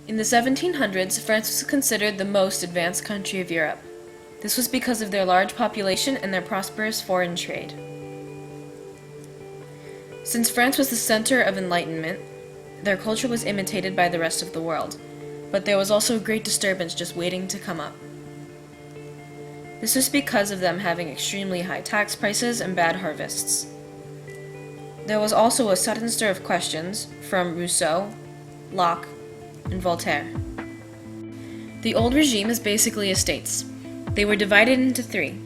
In the 1700s, France was considered the most advanced country of Europe. This was because of their large population and their prosperous foreign trade. Since France was the center of enlightenment, their culture was imitated by the rest of the world, but there was also a great disturbance just waiting to come up. This was because of them having extremely high tax prices and bad harvests. There was also a sudden stir of questions from Rousseau, Locke, and Voltaire. The old regime is basically estates. They were divided into three.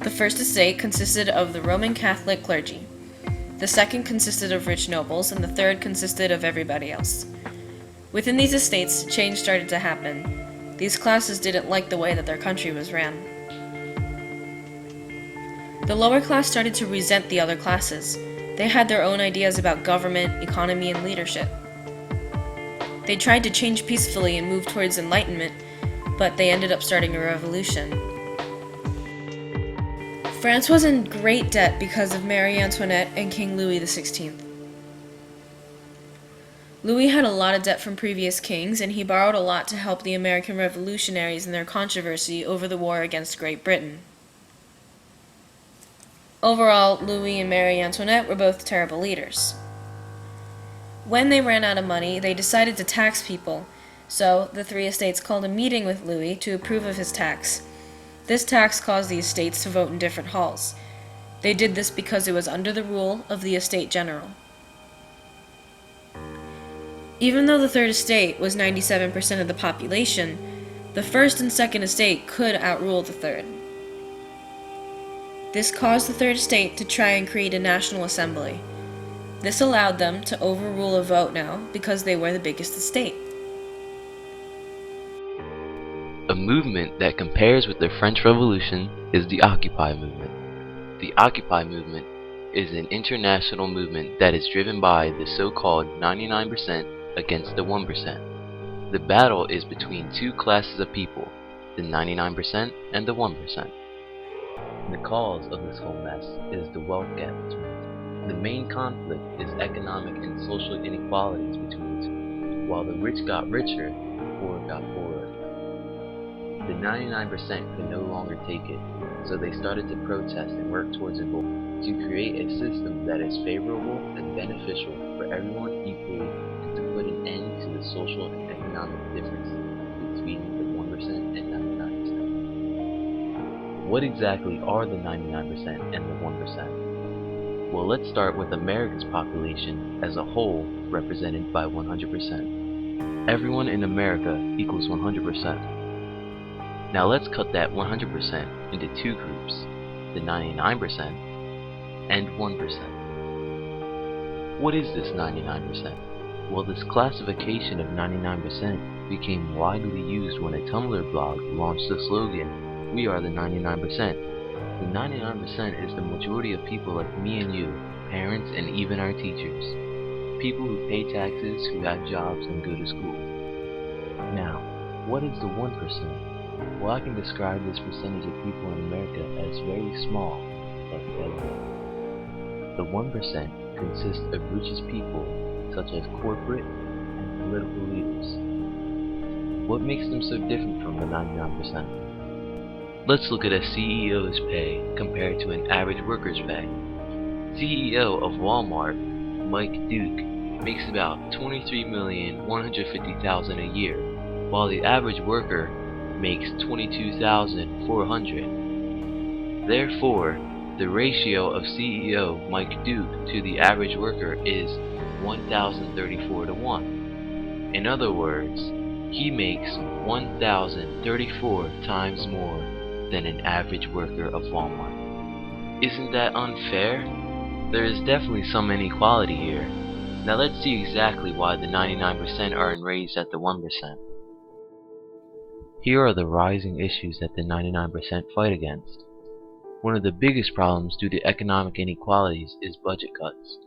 The first estate consisted of the Roman Catholic clergy. The second consisted of rich nobles, and the third consisted of everybody else. Within these estates, change started to happen. These classes didn't like the way that their country was ran. The lower class started to resent the other classes. They had their own ideas about government, economy, and leadership. They tried to change peacefully and move towards enlightenment, but they ended up starting a revolution. France was in great debt because of Marie Antoinette and King Louis XVI. Louis had a lot of debt from previous kings, and he borrowed a lot to help the American revolutionaries in their controversy over the war against Great Britain. Overall, Louis and Marie Antoinette were both terrible leaders. When they ran out of money, they decided to tax people, so the three estates called a meeting with Louis to approve of his tax. This tax caused the estates to vote in different halls. They did this because it was under the rule of the Estate General. Even though the Third Estate was 97% of the population, the First and Second Estate could outrule the Third. This caused the Third Estate to try and create a national assembly. This allowed them to overrule a vote now because they were the biggest estate. A movement that compares with the French Revolution is the Occupy movement. The Occupy movement is an international movement that is driven by the so-called 99% against the 1%. The battle is between two classes of people, the 99% and the 1%. The cause of this whole mess is the wealth gap between them. The main conflict is economic and social inequalities between the two. While the rich got richer, the poor got poorer. The 99% could no longer take it, so they started to protest and work towards a goal to create a system that is favorable and beneficial for everyone equally, and to put an end to the social and economic difference between the 1% and 99%. What exactly are the 99% and the 1%? Well, let's start with America's population as a whole, represented by 100%. Everyone in America equals 100%. Now let's cut that 100% into two groups, the 99% and 1%. What is this 99%? Well, this classification of 99% became widely used when a Tumblr blog launched the slogan, "We are the 99%. The 99% is the majority of people like me and you, parents and even our teachers. People who pay taxes, who have jobs and go to school." Now, what is the 1%? Well, I can describe this percentage of people in America as very small, but very. The 1% consists of richest people, such as corporate and political leaders. What makes them so different from the 99%? Let's look at a CEO's pay compared to an average worker's pay. CEO of Walmart, Mike Duke, makes about $23,150,000 a year, while the average worker makes $22,400. Therefore, the ratio of CEO Mike Duke to the average worker is 1,034 to 1. In other words, he makes 1,034 times more than an average worker of Walmart. Isn't that unfair? There is definitely some inequality here. Now let's see exactly why the 99% are enraged at the 1%. Here are the rising issues that the 99% fight against. One of the biggest problems due to economic inequalities is budget cuts.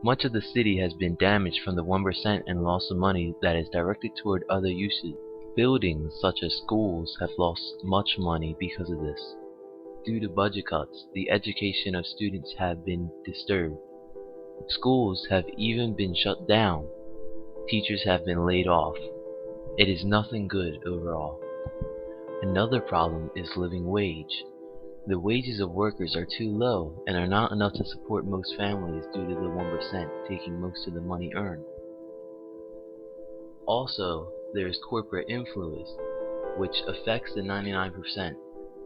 Much of the city has been damaged from the 1% and loss of money that is directed toward other uses. Buildings such as schools have lost much money because of this. Due to budget cuts, the education of students have been disturbed. Schools have even been shut down. Teachers have been laid off. It is nothing good overall. Another problem is living wage. The wages of workers are too low and are not enough to support most families due to the 1% taking most of the money earned. Also, there is corporate influence, which affects the 99%.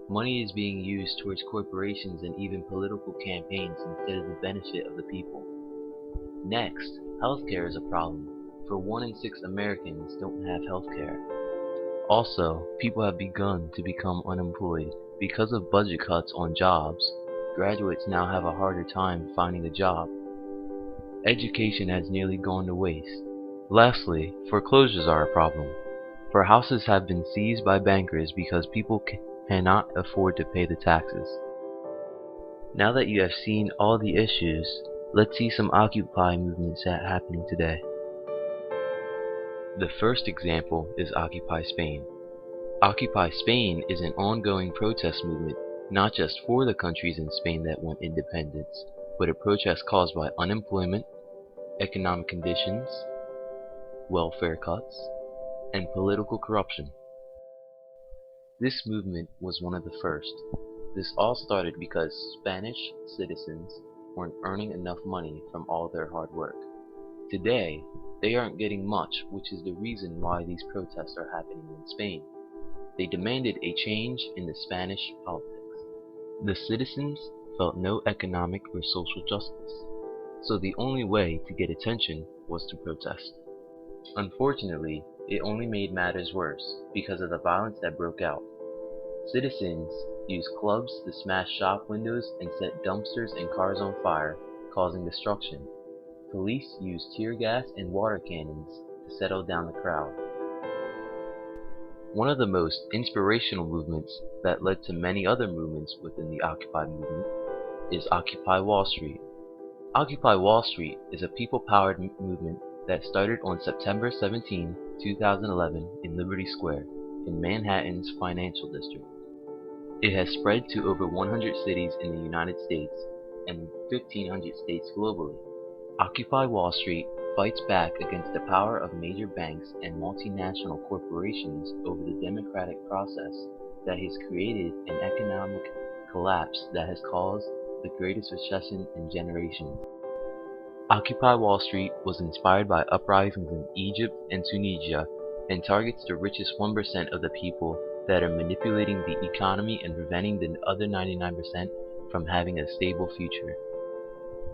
Money is being used towards corporations and even political campaigns instead of the benefit of the people. Next, healthcare is a problem, for 1 in 6 Americans don't have healthcare. Also, people have begun to become unemployed. Because of budget cuts on jobs, graduates now have a harder time finding a job. Education has nearly gone to waste. Lastly, foreclosures are a problem, for houses have been seized by bankers because people cannot afford to pay the taxes. Now that you have seen all the issues, let's see some Occupy movements happening today. The first example is Occupy Spain. Occupy Spain is an ongoing protest movement, not just for the countries in Spain that want independence, but a protest caused by unemployment, economic conditions, welfare cuts, and political corruption. This movement was one of the first. This all started because Spanish citizens weren't earning enough money from all their hard work. Today, they aren't getting much, which is the reason why these protests are happening in Spain. They demanded a change in the Spanish politics. The citizens felt no economic or social justice, so the only way to get attention was to protest. Unfortunately, it only made matters worse because of the violence that broke out. Citizens used clubs to smash shop windows and set dumpsters and cars on fire, causing destruction. Police used tear gas and water cannons to settle down the crowd. One of the most inspirational movements that led to many other movements within the Occupy movement is Occupy Wall Street. Occupy Wall Street is a people-powered movement that started on September 17, 2011 in Liberty Square in Manhattan's financial district. It has spread to over 100 cities in the United States and 1,500 states globally. Occupy Wall Street fights back against the power of major banks and multinational corporations over the democratic process that has created an economic collapse that has caused the greatest recession in generations. Occupy Wall Street was inspired by uprisings in Egypt and Tunisia and targets the richest 1% of the people that are manipulating the economy and preventing the other 99% from having a stable future.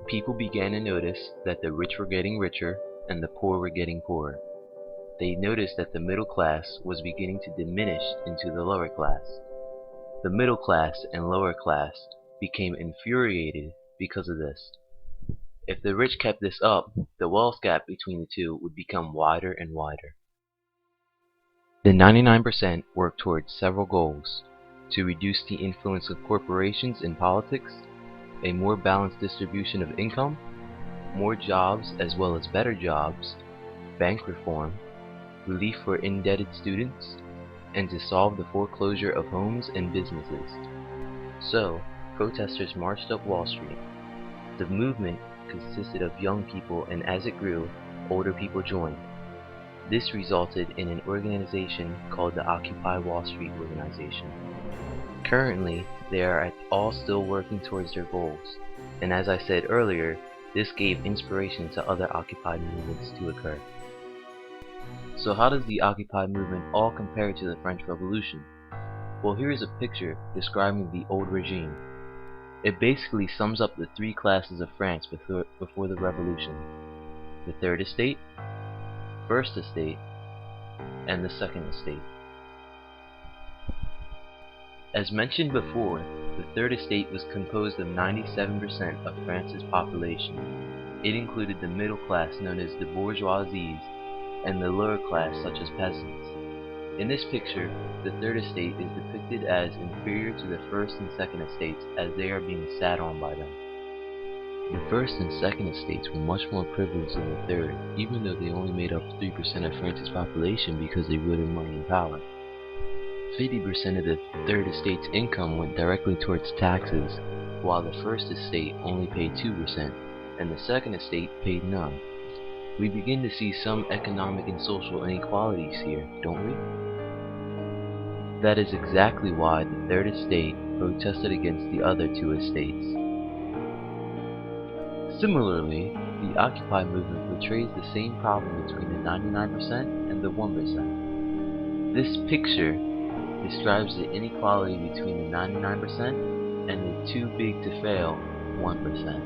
People began to notice that the rich were getting richer and the poor were getting poorer. They noticed that the middle class was beginning to diminish into the lower class. The middle class and lower class became infuriated because of this. If the rich kept this up, the wealth gap between the two would become wider and wider. The 99% worked towards several goals: to reduce the influence of corporations in politics, a more balanced distribution of income, more jobs as well as better jobs, bank reform, relief for indebted students, and to solve the foreclosure of homes and businesses. So, protesters marched up Wall Street. The movement consisted of young people, and as it grew, older people joined. This resulted in an organization called the Occupy Wall Street organization. Currently, they are all still working towards their goals, and as I said earlier, this gave inspiration to other Occupy movements to occur. So how does the Occupy movement all compare to the French Revolution? Well, here is a picture describing the old regime. It basically sums up the three classes of France before the revolution: the Third Estate, First Estate, and the Second Estate. As mentioned before, the Third Estate was composed of 97% of France's population. It included the middle class known as the bourgeoisie and the lower class such as peasants. In this picture, the Third Estate is depicted as inferior to the First and Second Estates as they are being sat on by them. The First and Second Estates were much more privileged than the Third, even though they only made up 3% of France's population because they wielded money and power. 50% of the Third Estate's income went directly towards taxes, while the First Estate only paid 2%, and the Second Estate paid none. we begin to see some economic and social inequalities here, don't we? That is exactly why the third estate protested against the other two estates. Similarly, the Occupy movement portrays the same problem between the 99% and the 1%. This picture describes the inequality between the 99% and the too big to fail 1%.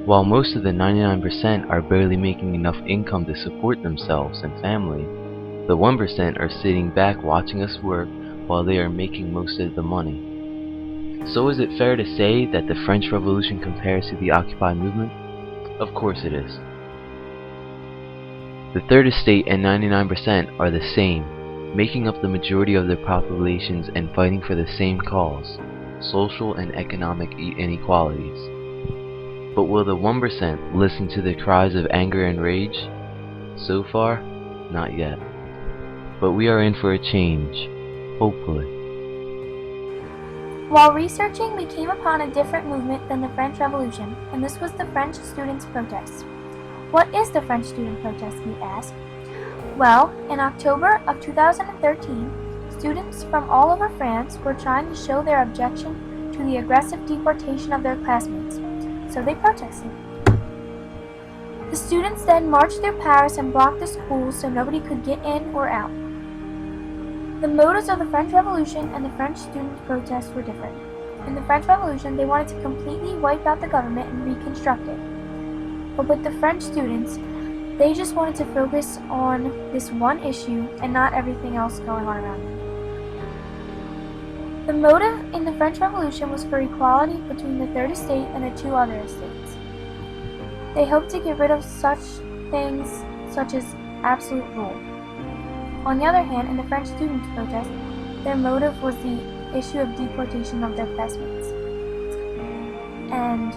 While most of the 99% are barely making enough income to support themselves and family, the 1% are sitting back watching us work while they are making most of the money. So is it fair to say that the French Revolution compares to the Occupy movement? Of course it is. The Third Estate and 99% are the same, making up the majority of their populations and fighting for the same cause, social and economic inequalities. But will the 1% listen to the cries of anger and rage? So far, not yet. But we are in for a change, hopefully. While researching, we came upon a different movement than the French Revolution, and this was the French students' protest. What is the French student protest, you ask? Well, in October of 2013, students from all over France were trying to show their objection to the aggressive deportation of their classmates, so they protested. The students then marched through Paris and blocked the schools so nobody could get in or out. The motives of the French Revolution and the French students' protests were different. In the French Revolution, they wanted to completely wipe out the government and reconstruct it. But with the French students, they just wanted to focus on this one issue and not everything else going on around them. The motive in the French Revolution was for equality between the Third Estate and the two other estates. They hoped to get rid of such things such as absolute rule. On the other hand, in the French students' protest, their motive was the issue of deportation of their classmates. And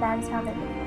that is how they did it.